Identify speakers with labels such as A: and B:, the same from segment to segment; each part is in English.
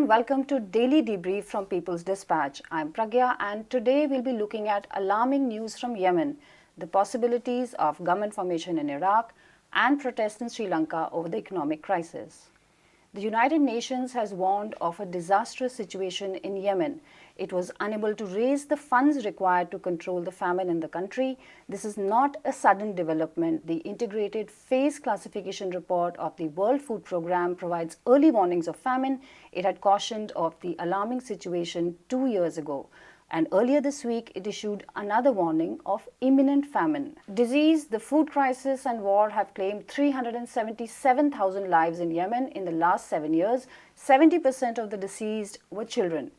A: welcome to Daily Debrief from People's Dispatch. I'm Pragya and today we'll be looking at alarming news from Yemen, the possibilities of government formation in Iraq and protests in Sri Lanka over the economic crisis. The United Nations has warned of a disastrous situation in Yemen. It was unable to raise the funds required to control the famine in the country. This is not a sudden development. The Integrated Phase Classification Report of the World Food Programme provides early warnings of famine. It had cautioned of the alarming situation 2 years ago. And earlier this week, it issued another warning of imminent famine. Disease, the food crisis and war have claimed 377,000 lives in Yemen in the last 7 years. 70% of the deceased were children.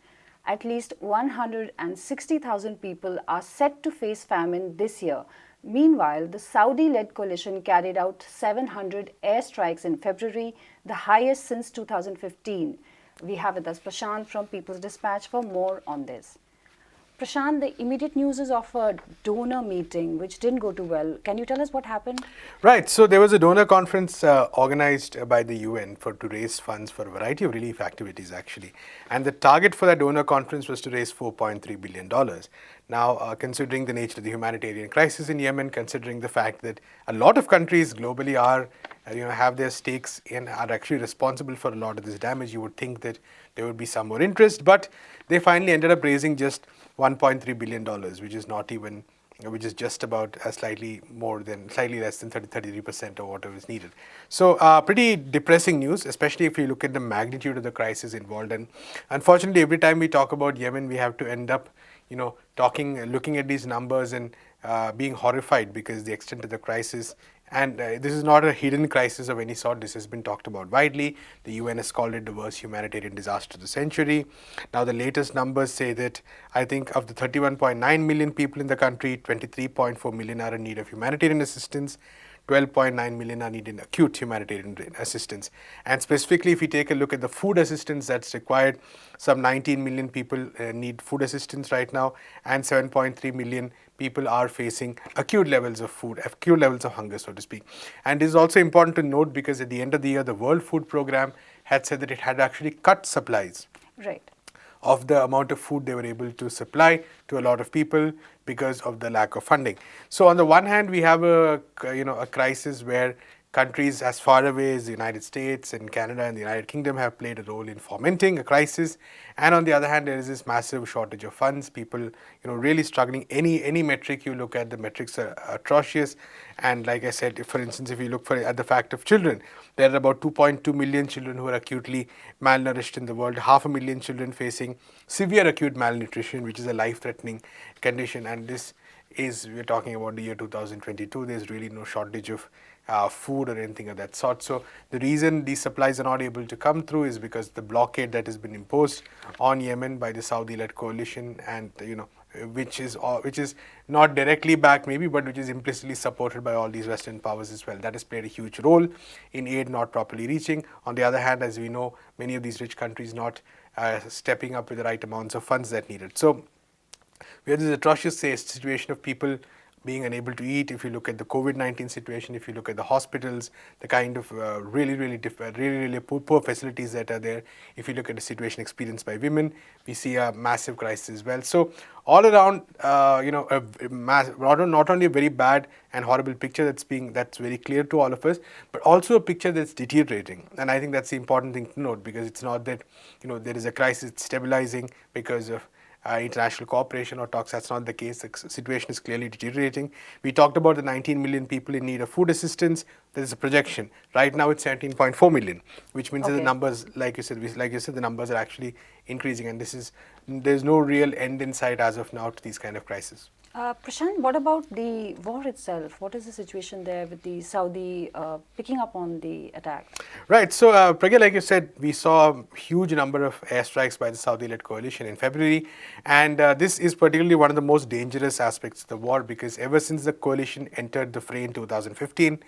A: At least 160,000 people are set to face famine this year. Meanwhile, the Saudi-led coalition carried out 700 airstrikes in February, the highest since 2015. We have with us Prashant from People's Dispatch for more on this. Prashant, the immediate news is of a donor meeting which didn't go too well. Can you tell us what happened?
B: Right. So there was a donor conference organized by the UN to raise funds for a variety of relief activities, actually. And the target for that donor conference was to raise $4.3 billion. Now, considering the nature of the humanitarian crisis in Yemen, considering the fact that a lot of countries globally are, have their stakes in, are actually responsible for a lot of this damage, you would think that there would be some more interest. But they finally ended up raising just $1.3 billion, which is just about slightly less than 33% of whatever is needed. So pretty depressing news, especially if you look at the magnitude of the crisis involved. And unfortunately, every time we talk about Yemen, we have to end up, looking at these numbers and being horrified because the extent of the crisis. And this is not a hidden crisis of any sort. This has been talked about widely. The UN has called it the worst humanitarian disaster of the century. Now, the latest numbers say that I think of the 31.9 million people in the country, 23.4 million are in need of humanitarian assistance. 12.9 million are needing acute humanitarian assistance. And specifically, if we take a look at the food assistance that's required, some 19 million people need food assistance right now, and 7.3 million people are facing acute levels of hunger, so to speak. And this is also important to note because at the end of the year, the World Food Programme had said that it had actually cut supplies.
A: Right.
B: Of the amount of food they were able to supply to a lot of people because of the lack of funding. So on the one hand, we have a crisis where countries as far away as the United States and Canada and the United Kingdom have played a role in fomenting a crisis. And on the other hand, there is this massive shortage of funds. People, really struggling. Any metric you look at, the metrics are atrocious. And like I said, for instance, if you look at the fact of children, there are about 2.2 million children who are acutely malnourished in the world. 500,000 children facing severe acute malnutrition, which is a life-threatening condition. And this is, we're talking about the year 2022. There's really no shortage of food or anything of that sort. So the reason these supplies are not able to come through is because the blockade that has been imposed on Yemen by the Saudi-led coalition, and which is not directly backed maybe, but which is implicitly supported by all these Western powers as well. That has played a huge role in aid not properly reaching. On the other hand, as we know, many of these rich countries not stepping up with the right amounts of funds that needed. So we have this atrocious situation of people being unable to eat. If you look at the COVID-19 situation, if you look at the hospitals, the kind of really poor facilities that are there. If you look at the situation experienced by women, we see a massive crisis as well. So all around, not only a very bad and horrible picture that's very clear to all of us, but also a picture that's deteriorating. And I think that's the important thing to note, because it's not that there is a crisis stabilizing because of international cooperation or talks. That's not the case. The situation is clearly deteriorating. We talked about the 19 million people in need of food assistance. There is a projection. Right now it's 17.4 million, which means that the numbers, like you said, the numbers are actually increasing, and there's no real end in sight as of now to these kind of crises.
A: Prashant, what about the war itself? What is the situation there with the Saudi picking up on the attack?
B: Right. So, Pragya, like you said, we saw a huge number of airstrikes by the Saudi-led coalition in February. And this is particularly one of the most dangerous aspects of the war, because ever since the coalition entered the fray in 2015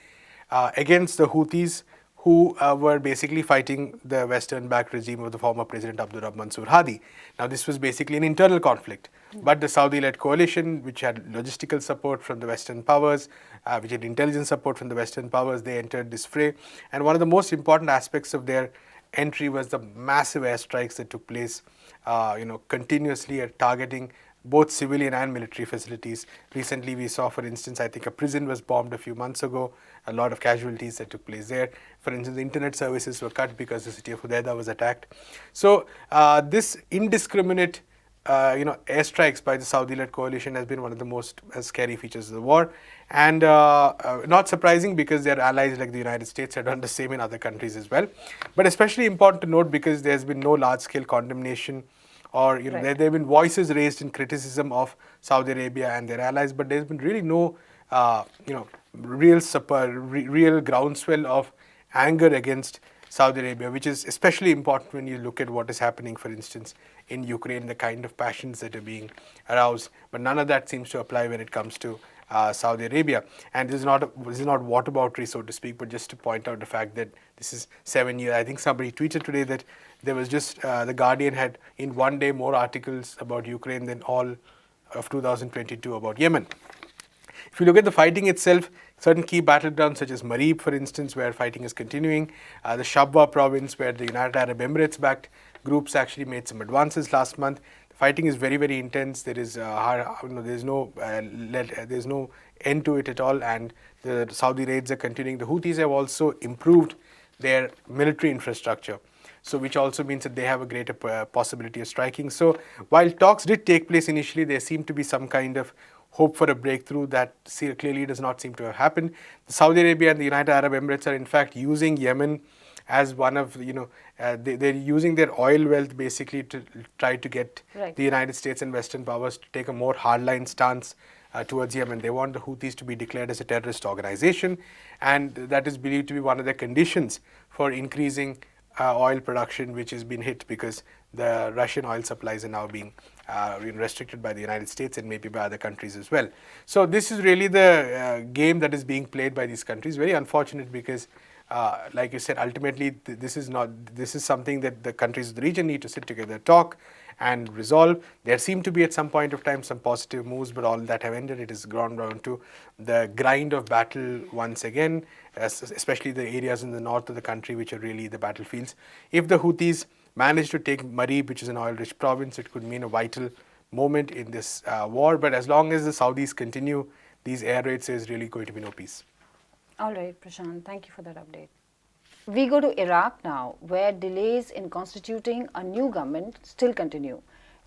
B: against the Houthis, who were basically fighting the Western-backed regime of the former President Abdurrahman Mansour Hadi. Now, this was basically an internal conflict, but the Saudi-led coalition, which had logistical support from the Western powers, which had intelligence support from the Western powers, they entered this fray. And one of the most important aspects of their entry was the massive airstrikes that took place, continuously at targeting both civilian and military facilities. Recently, we saw, for instance, I think a prison was bombed a few months ago. A lot of casualties that took place there. For instance, internet services were cut because the city of Hudaydah was attacked. So this indiscriminate airstrikes by the Saudi-led coalition has been one of the most scary features of the war, and not surprising because their allies like the United States had done the same in other countries as well. But especially important to note because there's been no large-scale condemnation, or
A: Right.
B: there have been voices raised in criticism of Saudi Arabia and their allies, but there's been really no real groundswell of anger against Saudi Arabia, which is especially important when you look at what is happening, for instance, in Ukraine, the kind of passions that are being aroused. But none of that seems to apply when it comes to Saudi Arabia. And this is not whataboutery, so to speak, but just to point out the fact that this is 7 years. I think somebody tweeted today that there was just, the Guardian had in one day more articles about Ukraine than all of 2022 about Yemen. If you look at the fighting itself, certain key battlegrounds such as Marib, for instance, where fighting is continuing, the Shabwa province, where the United Arab Emirates-backed groups actually made some advances last month. The fighting is very, very intense. There is there's no end to it at all, and the Saudi raids are continuing. The Houthis have also improved their military infrastructure, so which also means that they have a greater possibility of striking. So while talks did take place initially, there seemed to be some kind of hope for a breakthrough that clearly does not seem to have happened. Saudi Arabia and the United Arab Emirates are in fact using Yemen as one of, they're using their oil wealth basically to try to get
A: Right.
B: the United States and Western powers to take a more hardline stance towards Yemen. They want the Houthis to be declared as a terrorist organization, and that is believed to be one of the conditions for increasing oil production, which has been hit because the Russian oil supplies are now being restricted by the United States and maybe by other countries as well. So this is really the game that is being played by these countries. Very unfortunate because, like you said, ultimately this is something that the countries of the region need to sit together, talk and resolve. There seem to be at some point of time some positive moves, but all that have ended. It has gone down to the grind of battle once again, especially the areas in the north of the country which are really the battlefields. If the Houthis manage to take Marib, which is an oil-rich province, it could mean a vital moment in this war. But as long as the Saudis continue these air raids, there is really going to be no peace.
A: All right, Prashant, thank you for that update. We go to Iraq now, where delays in constituting a new government still continue.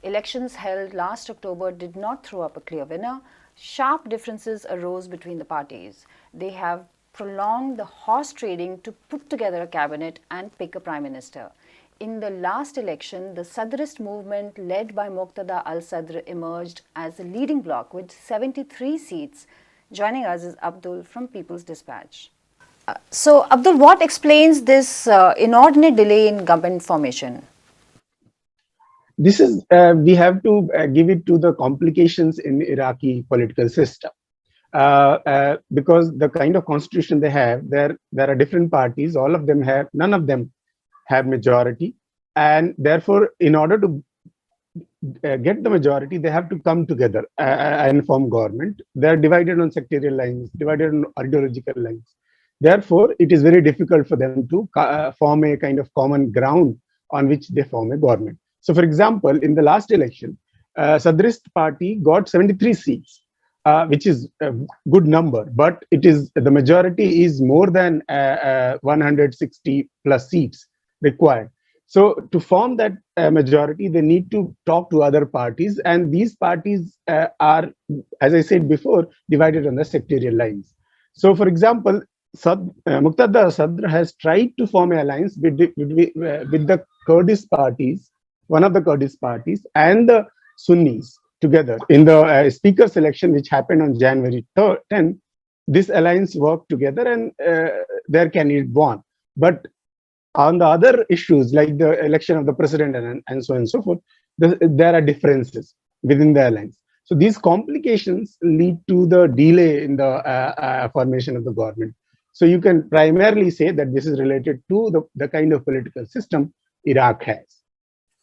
A: Elections held last October did not throw up a clear winner. Sharp differences arose between the parties. They have prolonged the horse trading to put together a cabinet and pick a prime minister. In the last election, the Sadrist movement led by Muqtada al-Sadr emerged as the leading bloc with 73 seats. Joining us is Abdul from People's Dispatch. So, Abdul, what explains this inordinate delay in government formation?
C: This is, we have to give it to the complications in Iraqi political system. Because the kind of constitution they have, there are different parties, none of them have majority. And therefore, in order to get the majority, they have to come together and form government. They are divided on sectarial lines, divided on ideological lines. Therefore, it is very difficult for them to form a kind of common ground on which they form a government. So, for example, in the last election, Sadrist party got 73 seats, which is a good number, but the majority is more than 160 plus seats required. So to form that majority, they need to talk to other parties, and these parties are, as I said before, divided on the sectarial lines. So, for example, Muqtada al-Sadr has tried to form an alliance with the Kurdish parties, one of the Kurdish parties, and the Sunnis together. In the speaker selection, which happened on January 10, this alliance worked together and their candidate won. But on the other issues, like the election of the president and so on and so forth, there are differences within the alliance. So these complications lead to the delay in the formation of the government. So you can primarily say that this is related to the kind of political system Iraq has.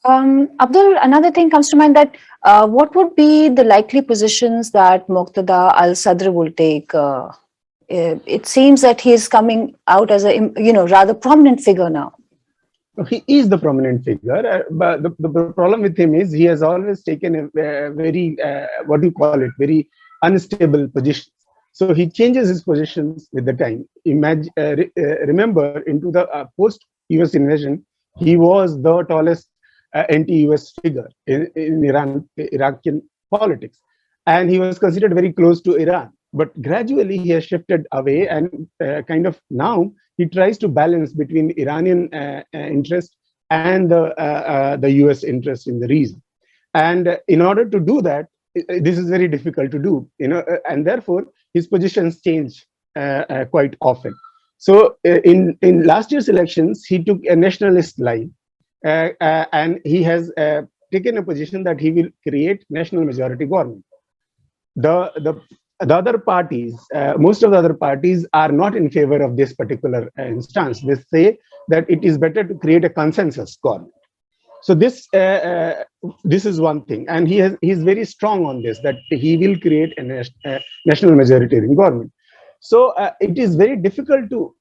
A: Abdul, another thing comes to mind that what would be the likely positions that Muqtada al-Sadr will take? It seems that he is coming out as a rather prominent figure now.
C: He is the prominent figure, but the problem with him is he has always taken a very, what do you call it, very unstable positions. So he changes his positions with the time. Remember, into the post-US invasion, he was the tallest anti-US figure in Iraqi politics. And he was considered very close to Iran. But gradually he has shifted away, and kind of now he tries to balance between Iranian interest and the US interest in the region. And in order to do that, this is very difficult to do, and therefore his positions change quite often. So in last year's elections, he took a nationalist line, and he has taken a position that he will create national majority government. The other parties, most of the other parties are not in favor of this particular instance. They say that it is better to create a consensus government. So this is one thing, and he's very strong on this, that he will create a national majoritarian government. So it is very difficult to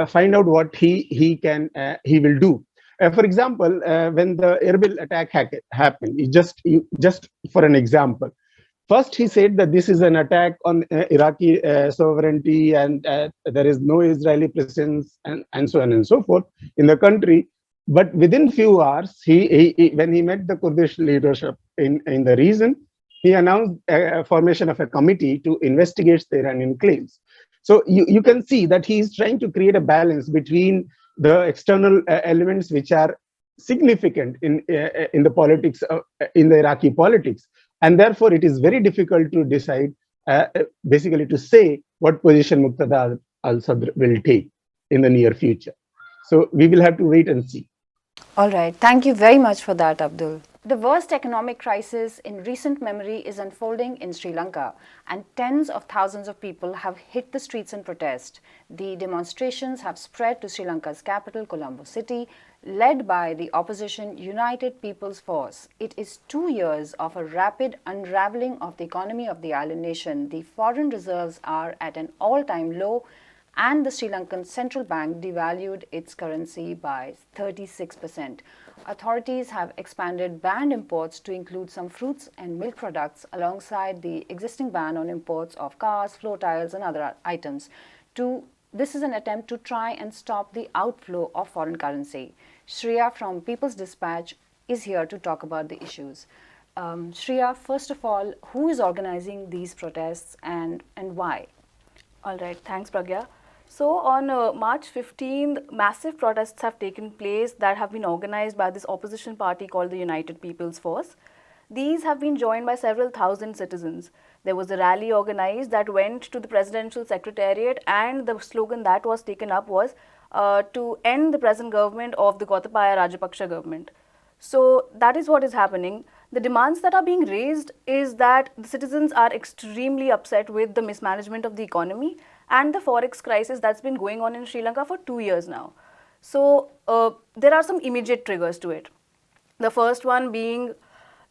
C: find out what he will do. For example, when the Erbil attack happened, just for an example, first, he said that this is an attack on Iraqi sovereignty, and there is no Israeli presence, and so on and so forth in the country. But within few hours, when he met the Kurdish leadership in the region, he announced a formation of a committee to investigate the Iranian claims. So you can see that he is trying to create a balance between the external elements which are significant in the politics, in the Iraqi politics, and therefore it is very difficult to decide, basically to say what position Muqtada al-Sadr will take in the near future. So we will have to wait and see.
A: All right. Thank you very much for that, Abdul. The worst economic crisis in recent memory is unfolding in Sri Lanka, and tens of thousands of people have hit the streets in protest. The demonstrations have spread to Sri Lanka's capital, Colombo City, led by the opposition United People's Force. It is 2 years of a rapid unraveling of the economy of the island nation. The foreign reserves are at an all-time low, and the Sri Lankan Central Bank devalued its currency by 36%. Authorities have expanded banned imports to include some fruits and milk products alongside the existing ban on imports of cars, floor tiles and other items. This is an attempt to try and stop the outflow of foreign currency. Shreya from People's Dispatch is here to talk about the issues. Shreya, first of all, who is organizing these protests and why?
D: All right, thanks Pragya. So on March 15th, massive protests have taken place that have been organized by this opposition party called the United People's Force. These have been joined by several thousand citizens. There was a rally organized that went to the presidential secretariat, and the slogan that was taken up was to end the present government of the Gotabaya Rajapaksa government. So that is what is happening. The demands that are being raised is that the citizens are extremely upset with the mismanagement of the economy and the Forex crisis that's been going on in Sri Lanka for 2 years now. So there are some immediate triggers to it. The first one being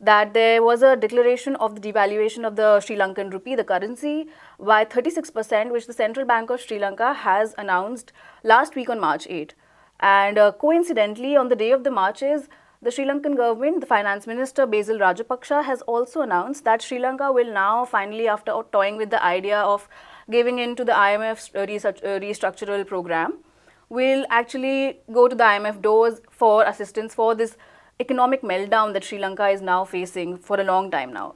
D: that there was a declaration of the devaluation of the Sri Lankan rupee, the currency, by 36%, which the Central Bank of Sri Lanka has announced last week on March 8. And coincidentally, on the day of the marches, the Sri Lankan government, the Finance Minister Basil Rajapaksa, has also announced that Sri Lanka will now finally, after toying with the idea of giving in to the IMF's restructural program, will actually go to the IMF doors for assistance for this economic meltdown that Sri Lanka is now facing for a long time now.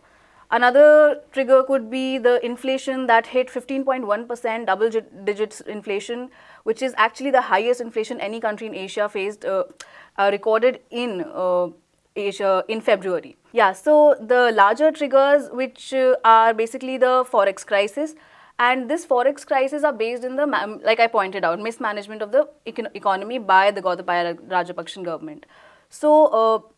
D: Another trigger could be the inflation that hit 15.1%, double digits inflation, which is actually the highest inflation any country in Asia faced, recorded in Asia in February. Yeah, so the larger triggers, which are basically the Forex crisis, and this Forex crisis are based in the, like I pointed out, mismanagement of the economy by the Gotabaya Rajapaksa government. So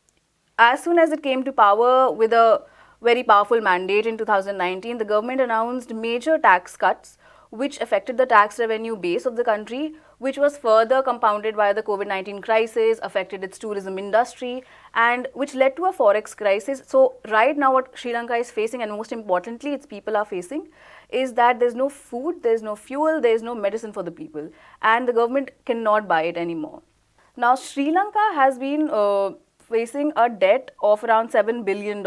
D: as soon as it came to power with a very powerful mandate in 2019, the government announced major tax cuts which affected the tax revenue base of the country, which was further compounded by the COVID-19 crisis, affected its tourism industry, and which led to a Forex crisis. So right now what Sri Lanka is facing, and most importantly its people are facing, is that there's no food, there's no fuel, there's no medicine for the people, and the government cannot buy it anymore. Now, Sri Lanka has been facing a debt of around $7 billion.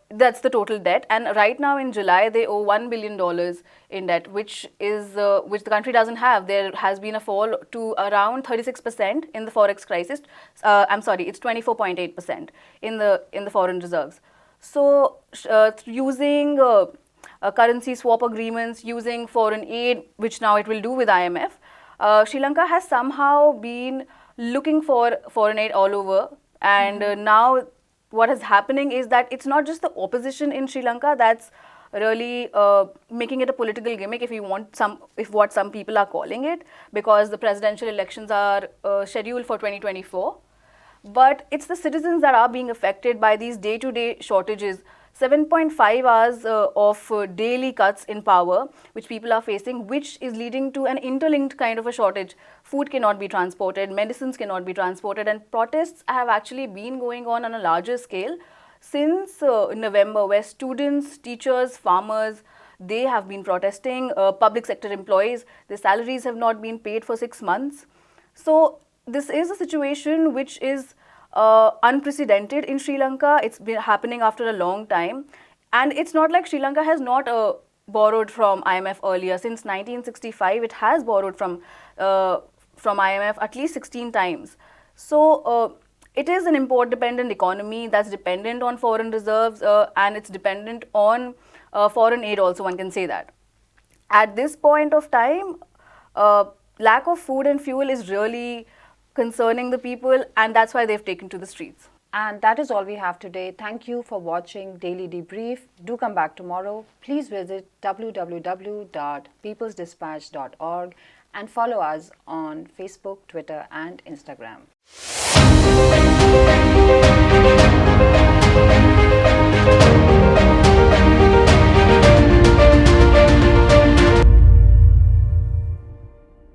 D: That's the total debt, and right now in July they owe $1 billion in debt, which the country doesn't have. There has been a fall to around 36% in the Forex crisis. I'm sorry, it's 24.8% in the foreign reserves. So using currency swap agreements, using foreign aid, which now it will do with IMF, Sri Lanka has somehow been looking for foreign aid all over, and now what is happening is that it's not just the opposition in Sri Lanka that's really making it a political gimmick, if what some people are calling it, because the presidential elections are scheduled for 2024. But it's the citizens that are being affected by these day-to-day shortages. 7.5 hours of daily cuts in power, which people are facing, which is leading to an interlinked kind of a shortage. Food cannot be transported, medicines cannot be transported, and protests have actually been going on a larger scale since November, where students, teachers, farmers, they have been protesting. Public sector employees, their salaries have not been paid for 6 months. So this is a situation which is unprecedented in Sri Lanka. It's been happening after a long time, and it's not like Sri Lanka has not borrowed from IMF earlier. Since 1965, it has borrowed from IMF at least 16 times. So it is an import-dependent economy that's dependent on foreign reserves, and it's dependent on foreign aid also, one can say that. At this point of time, lack of food and fuel is really concerning the people, and that's why they've taken to the streets.
A: And that is all we have today. Thank you for watching Daily Debrief. Do come back tomorrow. Please visit www.peoplesdispatch.org and follow us on Facebook, Twitter and Instagram.